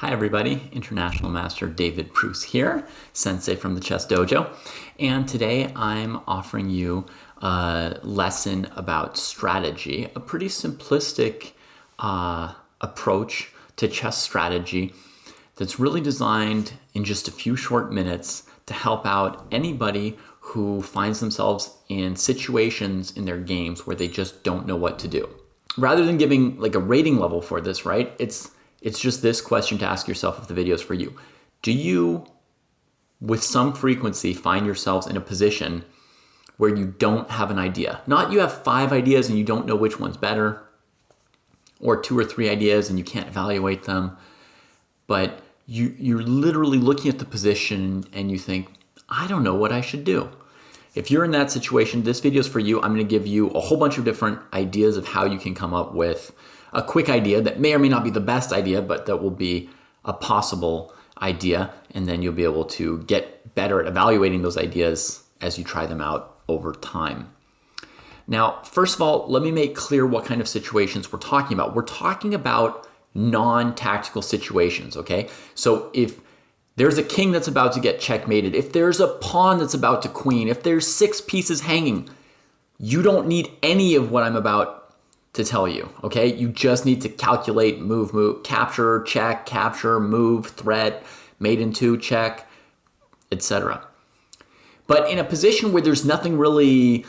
Hi everybody, International Master David Pruess here, Sensei from the ChessDojo, and today I'm offering you a lesson about strategy, a pretty simplistic approach to chess strategy that's really designed in just a few short minutes to help out anybody who finds themselves in situations in their games where they just don't know what to do. Rather than giving like a rating level for this, right? It's just this question to ask yourself if the video is for you. Do you, with some frequency, find yourselves in a position where you don't have an idea? Not you have 5 ideas and you don't know which one's better, or 2 or 3 ideas and you can't evaluate them, but you're literally looking at the position and you think, I don't know what I should do. If you're in that situation, this video is for you. I'm going to give you a whole bunch of different ideas of how you can come up with a quick idea that may or may not be the best idea, but that will be a possible idea. And then you'll be able to get better at evaluating those ideas as you try them out over time. Now, first of all, let me make clear what kind of situations we're talking about. We're talking about non-tactical situations, okay? So if there's a king that's about to get checkmated, if there's a pawn that's about to queen, if there's 6 pieces hanging, you don't need any of what I'm about to tell you, okay? You just need to calculate, move, capture, check, capture, move, threat, mate in 2, check, etc. But in a position where there's nothing really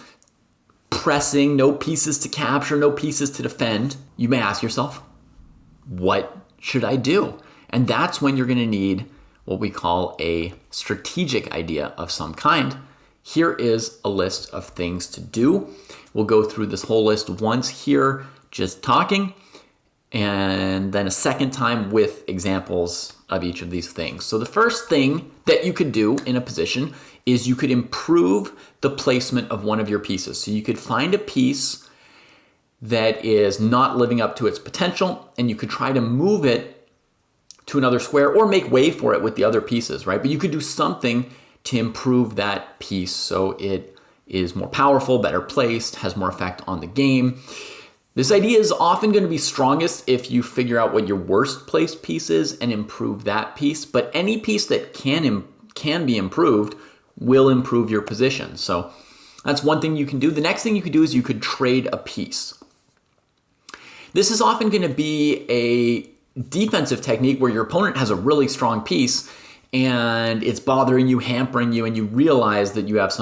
pressing, no pieces to capture, no pieces to defend, you may ask yourself, what should I do? And that's when you're gonna need what we call a strategic idea of some kind. Here is a list of things to do. We'll go through this whole list once here, just talking, and then a second time with examples of each of these things. So the first thing that you could do in a position is you could improve the placement of one of your pieces. So you could find a piece that is not living up to its potential, and you could try to move it to another square or make way for it with the other pieces, right? But you could do something to improve that piece so it is more powerful, better placed, has more effect on the game. This idea is often going to be strongest if you figure out what your worst placed piece is and improve that piece, but any piece that can be improved will improve your position. So that's one thing you can do. The next thing you could do is you could trade a piece. This is often going to be a defensive technique where your opponent has a really strong piece and it's bothering you, hampering you, and you realize that you have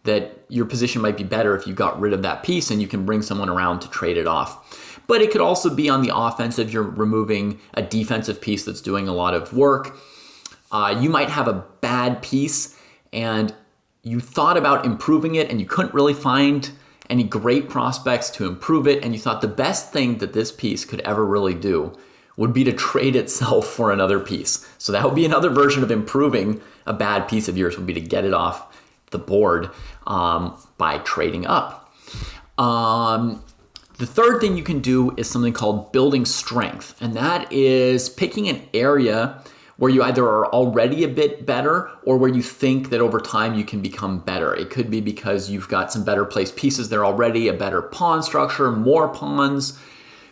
that your position might be better if you got rid of that piece and you can bring someone around to trade it off. But it could also be on the offensive. You're removing a defensive piece that's doing a lot of work. You might have a bad piece and you thought about improving it and you couldn't really find any great prospects to improve it, and you thought the best thing that this piece could ever really do would be to trade itself for another piece. So that would be another version of improving a bad piece of yours, would be to get it off the board by trading up. The third thing you can do is something called building strength, and that is picking an area where you either are already a bit better or where you think that over time you can become better. It could be because you've got some better placed pieces there already, a better pawn structure, more pawns,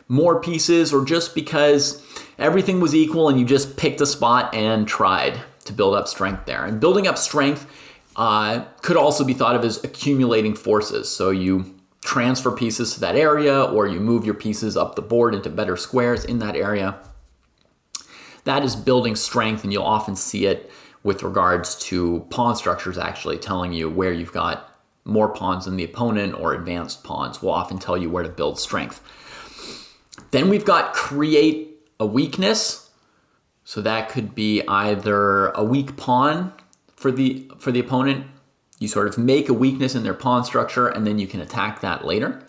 more pieces, or just because everything was equal and you just picked a spot and tried to build up strength there. And building up strength could also be thought of as accumulating forces. So you transfer pieces to that area or you move your pieces up the board into better squares in that area. That is building strength, and you'll often see it with regards to pawn structures actually telling you where you've got more pawns than the opponent, or advanced pawns will often tell you where to build strength. Then we've got create a weakness. So that could be either a weak pawn for the opponent. You sort of make a weakness in their pawn structure and then you can attack that later.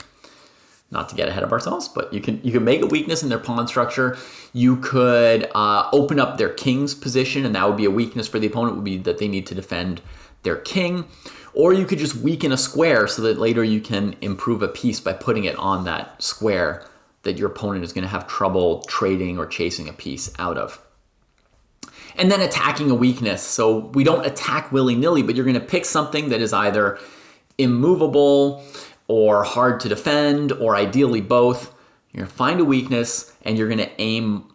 Not to get ahead of ourselves, but you can make a weakness in their pawn structure. You could open up their king's position, and that would be a weakness for the opponent, would be that they need to defend their king. Or you could just weaken a square so that later you can improve a piece by putting it on that square that your opponent is going to have trouble trading or chasing a piece out of. And then attacking a weakness. So we don't attack willy-nilly, but you're going to pick something that is either immovable or hard to defend, or ideally both. You're going to find a weakness and you're going to aim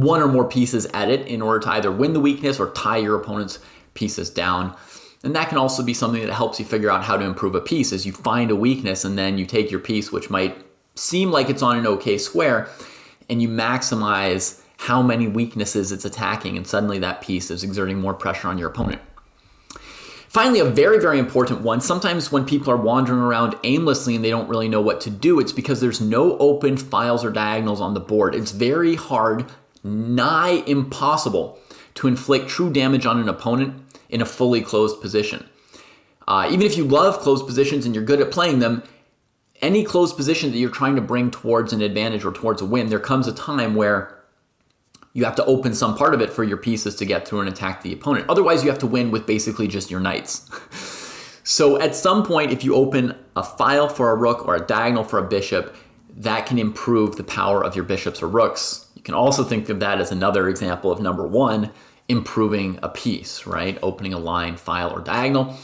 one or more pieces at it in order to either win the weakness or tie your opponent's pieces down. And that can also be something that helps you figure out how to improve a piece, as you find a weakness and then you take your piece, which might seem like it's on an okay square, and you maximize how many weaknesses it's attacking, and suddenly that piece is exerting more pressure on your opponent. Finally, a very, very important one. Sometimes when people are wandering around aimlessly and they don't really know what to do, it's because there's no open files or diagonals on the board. It's very hard, nigh impossible, to inflict true damage on an opponent in a fully closed position. Even if you love closed positions and you're good at playing them, any closed position that you're trying to bring towards an advantage or towards a win, there comes a time where you have to open some part of it for your pieces to get through and attack the opponent. Otherwise, you have to win with basically just your knights. So at some point, if you open a file for a rook or a diagonal for a bishop, that can improve the power of your bishops or rooks. You can also think of that as another example of number one, improving a piece, right? Opening a line, file, or diagonal.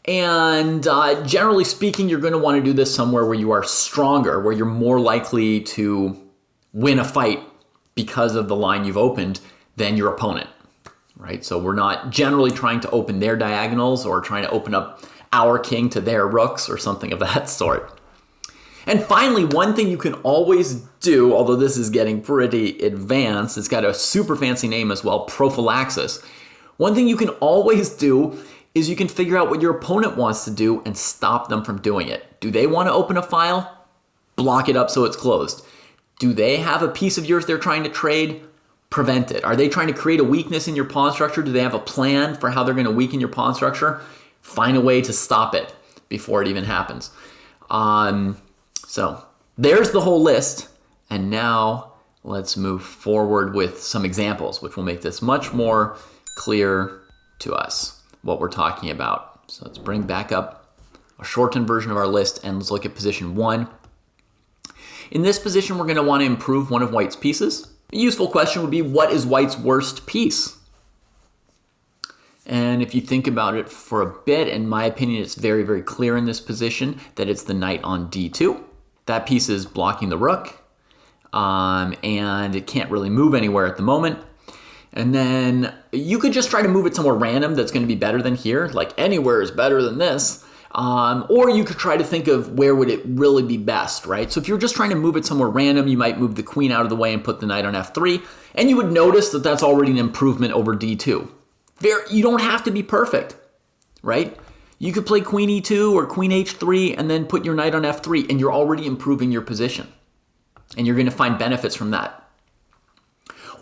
And generally speaking, you're going to want to do this somewhere where you are stronger, where you're more likely to win a fight because of the line you've opened than your opponent, right? So we're not generally trying to open their diagonals or trying to open up our king to their rooks or something of that sort. And finally, one thing you can always do, although this is getting pretty advanced, it's got a super fancy name as well, prophylaxis. One thing you can always do is you can figure out what your opponent wants to do and stop them from doing it. Do they want to open a file? Block it up so it's closed. Do they have a piece of yours they're trying to trade? Prevent it. Are they trying to create a weakness in your pawn structure? Do they have a plan for how they're going to weaken your pawn structure? Find a way to stop it before it even happens. So there's the whole list. And now let's move forward with some examples, which will make this much more clear to us what we're talking about. So let's bring back up a shortened version of our list and let's look at position 1. In this position, we're going to want to improve one of white's pieces. A useful question would be, what is white's worst piece? And if you think about it for a bit, in my opinion, it's very, very clear in this position that it's the knight on d2. That piece is blocking the rook, and it can't really move anywhere at the moment. And then you could just try to move it somewhere random that's going to be better than here, like anywhere is better than this. Or you could try to think of where would it really be best, right? So if you're just trying to move it somewhere random, you might move the queen out of the way and put the knight on f3, and you would notice that that's already an improvement over d2. You don't have to be perfect, right? You could play queen e2 or queen h3 and then put your knight on f3, and you're already improving your position. And you're going to find benefits from that.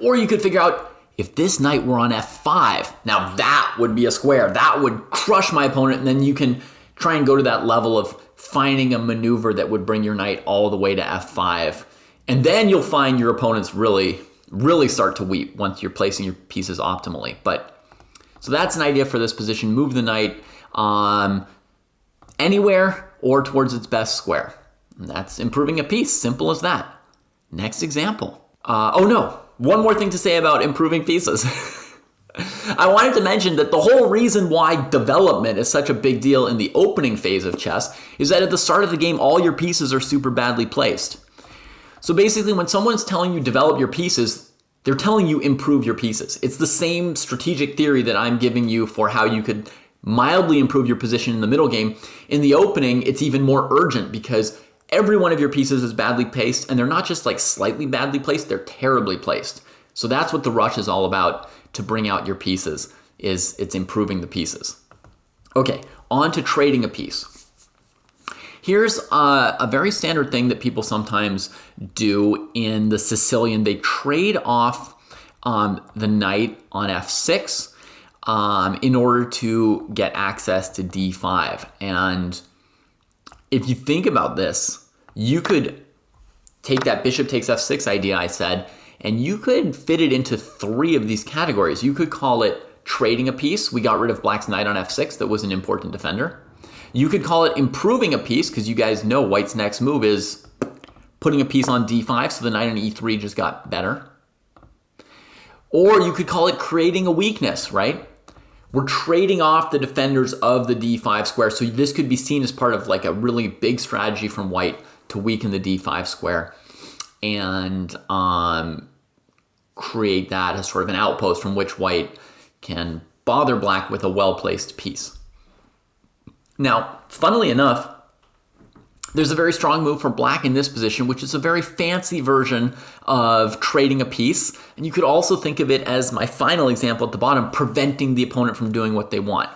Or you could figure out, if this knight were on f5, now that would be a square. That would crush my opponent, and then you can try and go to that level of finding a maneuver that would bring your knight all the way to f5. And then you'll find your opponents really, really start to weep once you're placing your pieces optimally. So that's an idea for this position. Move the knight anywhere or towards its best square. And that's improving a piece. Simple as that. Next example. One more thing to say about improving pieces. I wanted to mention that the whole reason why development is such a big deal in the opening phase of chess is that at the start of the game, all your pieces are super badly placed. So basically, when someone's telling you develop your pieces, they're telling you improve your pieces. It's the same strategic theory that I'm giving you for how you could mildly improve your position in the middle game. In the opening, it's even more urgent because every one of your pieces is badly placed, and they're not just like slightly badly placed, they're terribly placed. So that's what the rush is all about, to bring out your pieces, is it's improving the pieces. Okay, on to trading a piece. Here's a very standard thing that people sometimes do in the Sicilian. They trade off the knight on f6 in order to get access to d5. And if you think about this, you could take that bishop takes f6 idea I said, and you could fit it into 3 of these categories. You could call it trading a piece. We got rid of black's knight on f6. That was an important defender. You could call it improving a piece, because you guys know white's next move is putting a piece on d5, so the knight on e3 just got better. Or you could call it creating a weakness, right? We're trading off the defenders of the d5 square, so this could be seen as part of like a really big strategy from white to weaken the d5 square. And create that as sort of an outpost from which white can bother black with a well-placed piece. Now, funnily enough, there's a very strong move for black in this position, which is a very fancy version of trading a piece. And you could also think of it as my final example at the bottom, preventing the opponent from doing what they want.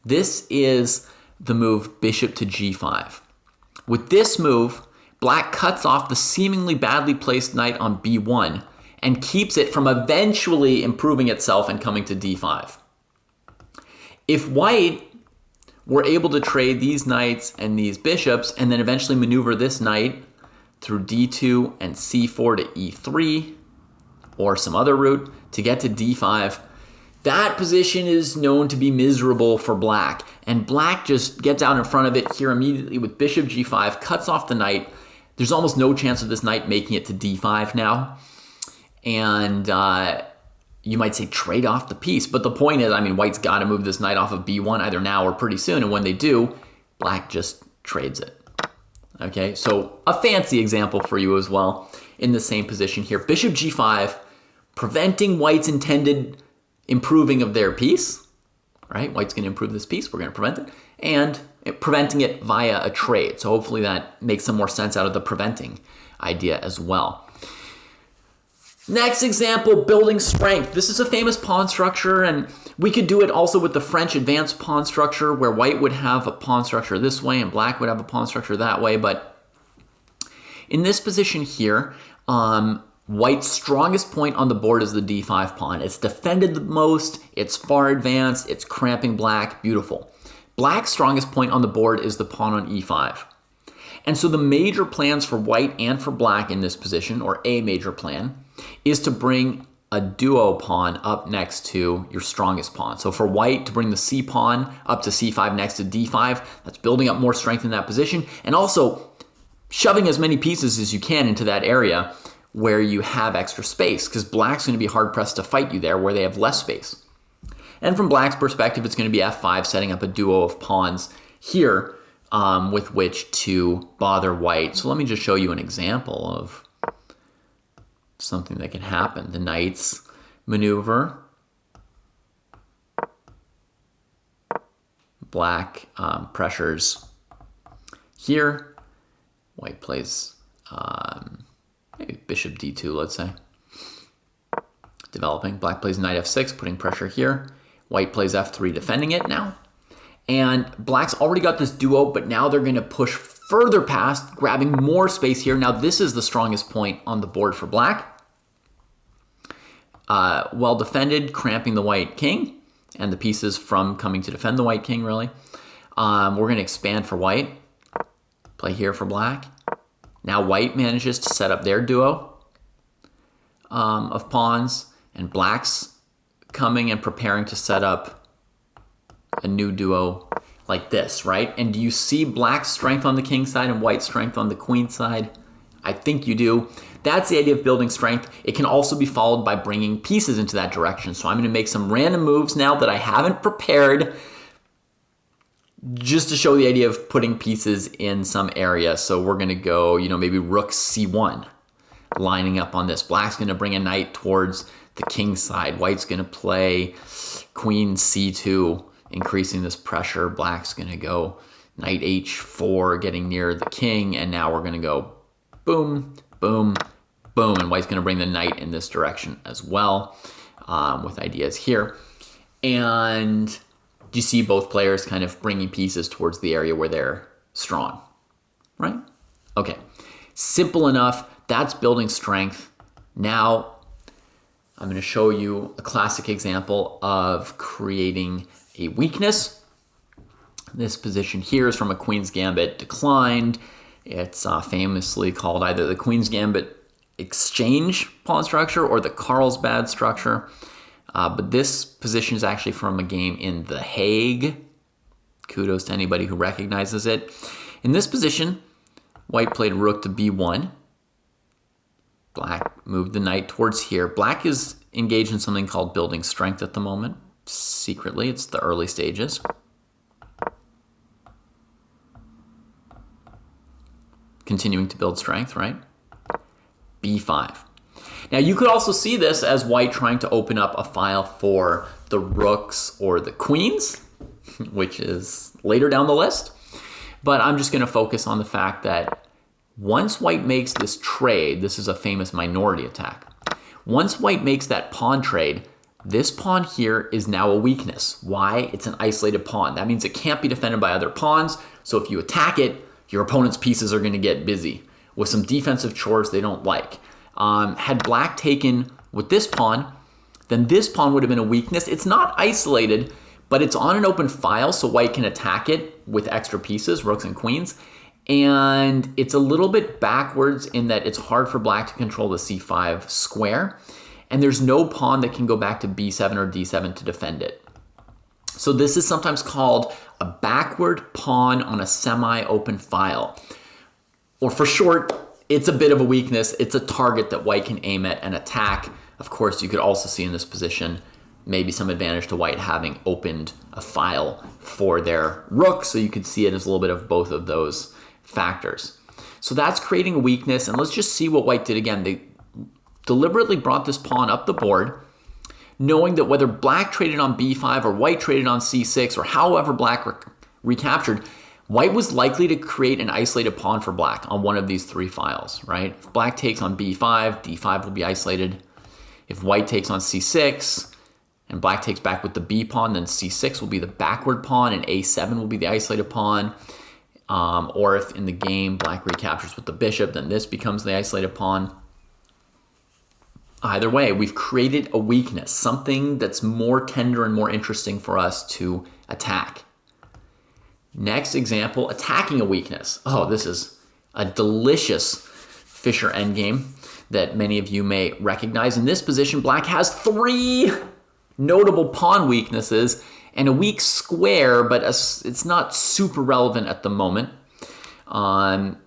This is the move bishop to g5. With this move, black cuts off the seemingly badly placed knight on b1 and keeps it from eventually improving itself and coming to d5. If white were able to trade these knights and these bishops and then eventually maneuver this knight through d2 and c4 to e3 or some other route to get to d5, that position is known to be miserable for black. And black just gets out in front of it here immediately with bishop g5, cuts off the knight. There's almost no chance of this knight making it to d5 now. And you might say trade off the piece. But the point is, I mean, white's got to move this knight off of b1 either now or pretty soon. And when they do, black just trades it. Okay, so a fancy example for you as well in the same position here. Bishop g5, preventing white's intended improving of their piece. Right, white's going to improve this piece. We're going to prevent it. And preventing it via a trade. So hopefully that makes some more sense out of the preventing idea as well. Next example, building strength. This is a famous pawn structure, and we could do it also with the French advanced pawn structure, where white would have a pawn structure this way and black would have a pawn structure that way. But in this position here, white's strongest point on the board is the d5 pawn. It's defended the most, it's far advanced, it's cramping black, beautiful. Black's strongest point on the board is the pawn on e5. And so the major plans for white and for black in this position, or a major plan, is to bring a duo pawn up next to your strongest pawn. So for white to bring the c pawn up to c5 next to d5, that's building up more strength in that position, and also shoving as many pieces as you can into that area where you have extra space, because black's going to be hard-pressed to fight you there where they have less space. And from black's perspective, it's going to be f5, setting up a duo of pawns here with which to bother white. So let me just show you an example of something that can happen. The knights maneuver. Black pressures here. White plays maybe bishop d2, let's say. Developing. Black plays knight f6, putting pressure here. White plays f3, defending it now. And black's already got this duo, but now they're going to push further past, grabbing more space here. Now this is the strongest point on the board for black. Well defended, cramping the white king, and the pieces from coming to defend the white king, really. We're going to expand for white. Play here for black. Now white manages to set up their duo of pawns, and black's coming and preparing to set up a new duo like this, right? And do you see black's strength on the king side and white's strength on the queen side? I think you do. That's the idea of building strength. It can also be followed by bringing pieces into that direction. So I'm going to make some random moves now that I haven't prepared just to show the idea of putting pieces in some area. So we're going to go, maybe rook c1, lining up on this. Black's going to bring a knight towards the king side. White's going to play queen c2, increasing this pressure. Black's going to go knight h4, getting near the king. And now we're going to go boom, boom, boom. And white's going to bring the knight in this direction as well, with ideas here. And you see both players kind of bringing pieces towards the area where they're strong, right? Okay, simple enough. That's building strength. Now I'm going to show you a classic example of creating a weakness. This position here is from a Queen's Gambit declined. It's famously called either the Queen's Gambit exchange pawn structure or the Carlsbad structure. But this position is actually from a game in The Hague. Kudos to anybody who recognizes it. In this position, white played rook to b1. Black moved the knight towards here. Black is engaged in something called building strength at the moment. Secretly, it's the early stages. Continuing to build strength, right? b5. Now you could also see this as white trying to open up a file for the rooks or the queens, which is later down the list. But I'm just going to focus on the fact that once white makes this trade, this is a famous minority attack. Once white makes that pawn trade, this pawn here is now a weakness. Why? It's an isolated pawn. That means it can't be defended by other pawns. So if you attack it, your opponent's pieces are going to get busy with some defensive chores they don't like. Had black taken with this pawn, then this pawn would have been a weakness. It's not isolated, but it's on an open file, so white can attack it with extra pieces, rooks and queens. And it's a little bit backwards in that it's hard for black to control the c5 square. And there's no pawn that can go back to b7 or d7 to defend it. So this is sometimes called a backward pawn on a semi-open file. Or for short, it's a bit of a weakness. It's a target that white can aim at and attack. Of course, you could also see in this position maybe some advantage to white having opened a file for their rook, so you could see it as a little bit of both of those factors. So that's creating a weakness, and let's just see what white did again. They deliberately brought this pawn up the board, knowing that whether black traded on b5 or white traded on c6 or however black recaptured, white was likely to create an isolated pawn for black on one of these three files, right? If black takes on b5, d5 will be isolated. If white takes on c6 and black takes back with the b pawn, then c6 will be the backward pawn and a7 will be the isolated pawn. Or if in the game black recaptures with the bishop, then this becomes the isolated pawn. Either way, we've created a weakness, something that's more tender and more interesting for us to attack. Next example, attacking a weakness. Oh, this is a delicious Fischer endgame that many of you may recognize. In this position, black has three notable pawn weaknesses and a weak square, but it's not super relevant at the moment.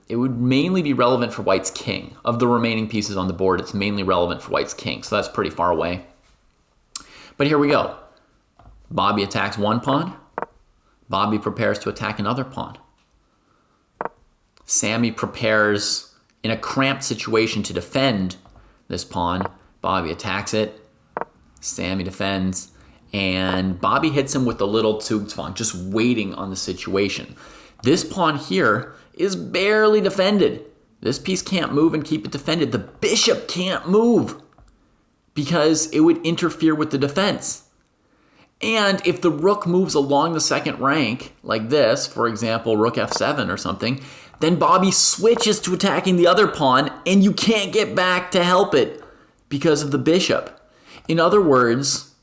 It would mainly be relevant for white's king. Of the remaining pieces on the board, it's mainly relevant for white's king, so that's pretty far away. But here we go. Bobby attacks one pawn. Bobby prepares to attack another pawn. Sammy prepares in a cramped situation to defend this pawn. Bobby attacks it. Sammy defends. And Bobby hits him with a little Zugzwang, just waiting on the situation. This pawn here is barely defended. This piece can't move and keep it defended. The bishop can't move because it would interfere with the defense. And if the rook moves along the second rank, like this, for example, rook f7 or something, then Bobby switches to attacking the other pawn, and you can't get back to help it because of the bishop. In other words,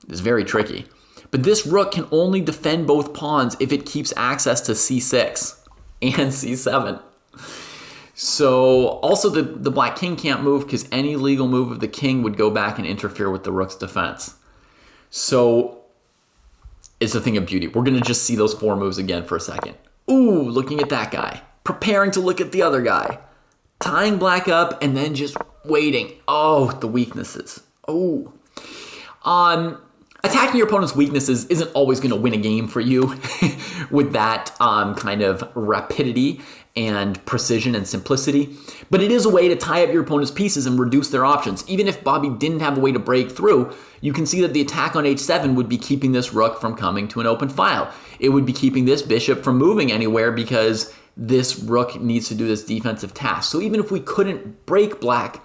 it's very tricky, but this rook can only defend both pawns if it keeps access to c6 and c7. So also the black king can't move because any legal move of the king would go back and interfere with the rook's defense. So it's a thing of beauty. We're going to just see those four moves again for a second. Ooh, looking at that guy. Preparing to look at the other guy. Tying black up and then just waiting. Oh, the weaknesses. Oh. Attacking your opponent's weaknesses isn't always going to win a game for you with that kind of rapidity and precision and simplicity. But it is a way to tie up your opponent's pieces and reduce their options. Even if Bobby didn't have a way to break through, you can see that the attack on h7 would be keeping this rook from coming to an open file. It would be keeping this bishop from moving anywhere because this rook needs to do this defensive task. So even if we couldn't break black,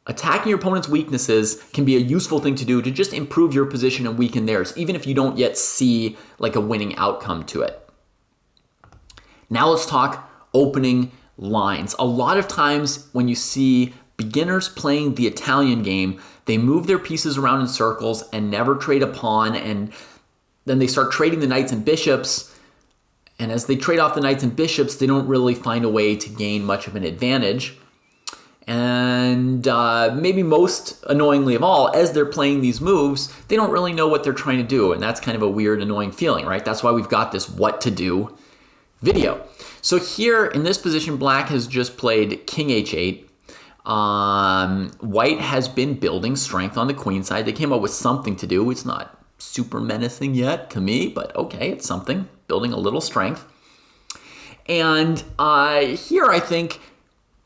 attacking your opponent's weaknesses can be a useful thing to do to just improve your position and weaken theirs, even if you don't yet see like a winning outcome to it. Now let's talk opening lines. A lot of times when you see beginners playing the Italian game, they move their pieces around in circles and never trade a pawn, and then they start trading the knights and bishops. And as they trade off the knights and bishops, they don't really find a way to gain much of an advantage. And maybe most annoyingly of all, as they're playing these moves, they don't really know what they're trying to do. And that's kind of a weird, annoying feeling, right? That's why we've got this what to do video. So here in this position, black has just played king h8. White has been building strength on the queen side. They came up with something to do. It's not super menacing yet to me, but okay, it's something. Building a little strength. And here I think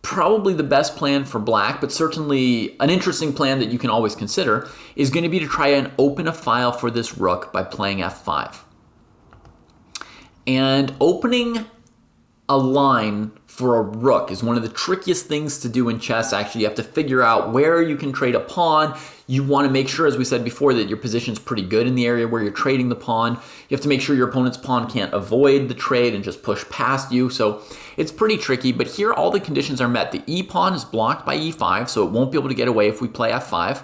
Probably the best plan for black, but certainly an interesting plan that you can always consider, is going to be to try and open a file for this rook by playing f5. And opening a line for a rook is one of the trickiest things to do in chess. Actually, you have to figure out where you can trade a pawn. You want to make sure, as we said before, that your position's pretty good in the area where you're trading the pawn. You have to make sure your opponent's pawn can't avoid the trade and just push past you. So it's pretty tricky, but here all the conditions are met. The e pawn is blocked by e5, so it won't be able to get away if we play f5.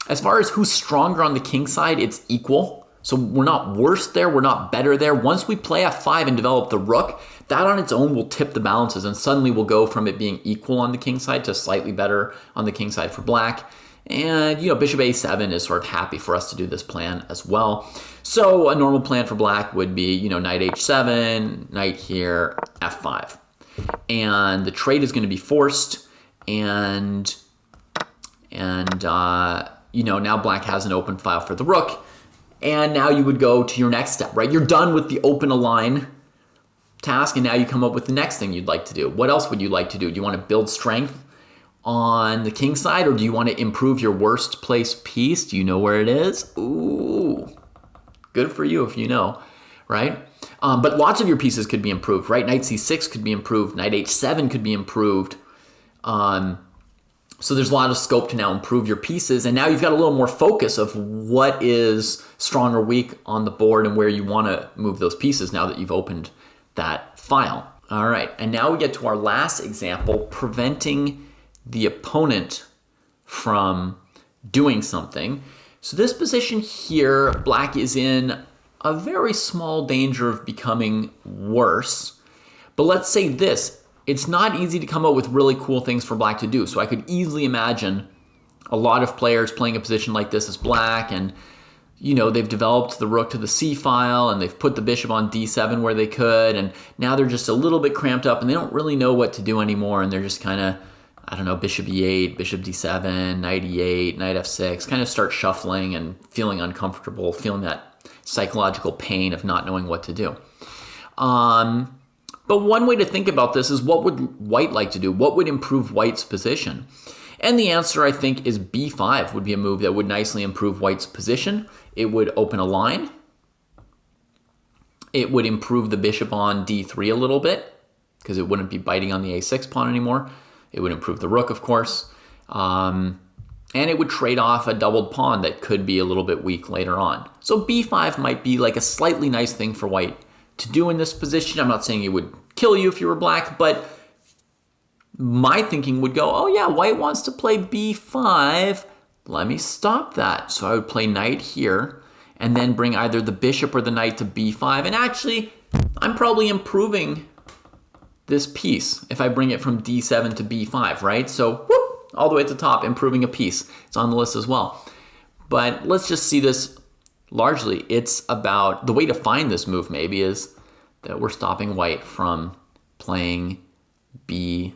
As far as who's stronger on the king side, it's equal. So we're not worse there, we're not better there. Once we play f5 and develop the rook, that on its own will tip the balances, and suddenly we'll go from it being equal on the king side to slightly better on the king side for black. And, bishop a7 is sort of happy for us to do this plan as well. So a normal plan for black would be, knight h7, knight here, f5. And the trade is going to be forced, and now black has an open file for the rook. And now you would go to your next step, right? You're done with the open a line task, and now you come up with the next thing you'd like to do. What else would you like to do? Do you want to build strength on the king side, or do you want to improve your worst placed piece? Do you know where it is? Ooh, good for you if you know, right? But lots of your pieces could be improved, right? Knight c6 could be improved. Knight h7 could be improved. So there's a lot of scope to now improve your pieces, and now you've got a little more focus of what is strong or weak on the board and where you want to move those pieces now that you've opened that file. All right, and now we get to our last example, preventing the opponent from doing something. So this position here, black is in a very small danger of becoming worse. But let's say this. It's not easy to come up with really cool things for black to do. So I could easily imagine a lot of players playing a position like this as black, and they've developed the rook to the c file, and they've put the bishop on d7 where they could, and now they're just a little bit cramped up and they don't really know what to do anymore, and they're just kind of, bishop e8, bishop d7, knight e8, knight f6, kind of start shuffling and feeling uncomfortable, feeling that psychological pain of not knowing what to do. But one way to think about this is, what would white like to do? What would improve white's position? And the answer, I think, is b5 would be a move that would nicely improve white's position. It would open a line. It would improve the bishop on d3 a little bit, because it wouldn't be biting on the a6 pawn anymore. It would improve the rook, of course. And it would trade off a doubled pawn that could be a little bit weak later on. So b5 might be like a slightly nice thing for white to do in this position. I'm not saying it would kill you if you were black, but my thinking would go, oh yeah, white wants to play b5. Let me stop that. So I would play knight here and then bring either the bishop or the knight to b5. And actually, I'm probably improving this piece if I bring it from d7 to b5, right? So whoop, all the way at the top, improving a piece. It's on the list as well. But let's just see this largely. It's about, the way to find this move maybe is that we're stopping white from playing b5.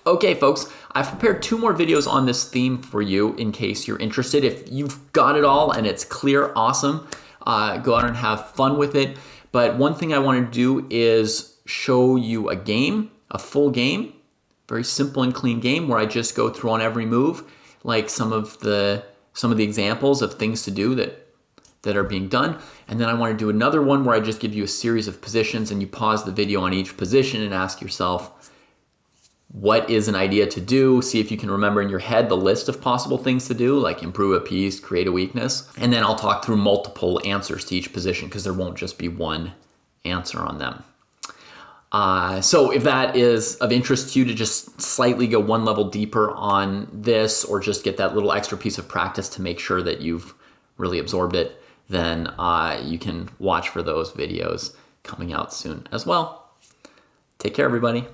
Okay, folks, I've prepared 2 more videos on this theme for you in case you're interested. If you've got it all and it's clear, awesome. Go out and have fun with it. But one thing I want to do is show you a game, a full game, very simple and clean game where I just go through on every move, like some of the examples of things to do that are being done. And then I want to do another one where I just give you a series of positions and you pause the video on each position and ask yourself, what is an idea to do? See if you can remember in your head the list of possible things to do, like improve a piece, create a weakness. And then I'll talk through multiple answers to each position because there won't just be one answer on them. So if that is of interest to you, to just slightly go one level deeper on this, or just get that little extra piece of practice to make sure that you've really absorbed it, then you can watch for those videos coming out soon as well. Take care, everybody.